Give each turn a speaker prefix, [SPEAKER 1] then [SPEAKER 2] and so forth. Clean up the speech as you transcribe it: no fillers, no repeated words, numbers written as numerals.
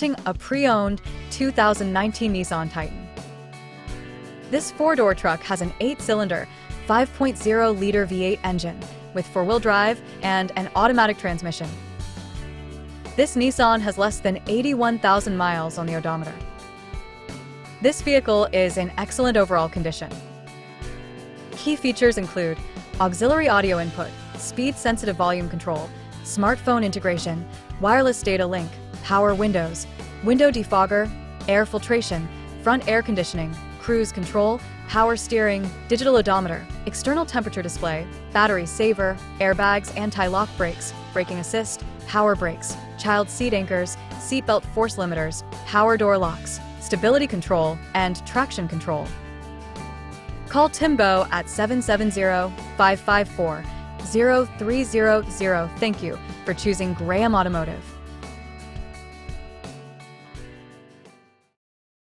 [SPEAKER 1] presenting a pre-owned 2019 Nissan Titan. This four-door truck has an 8-cylinder, 5.0-liter V8 engine with four-wheel drive and an automatic transmission. This Nissan has less than 81,000 miles on the odometer. This vehicle is in excellent overall condition. Key features include auxiliary audio input, speed-sensitive volume control, smartphone integration, wireless data link, power windows, window defogger, air filtration, front air conditioning, cruise control, power steering, digital odometer, external temperature display, battery saver, airbags, anti-lock brakes, braking assist, power brakes, child seat anchors, seatbelt force limiters, power door locks, stability control, and traction control. Call Timbo at 770-554-0300. Thank you for choosing Graham Automotive.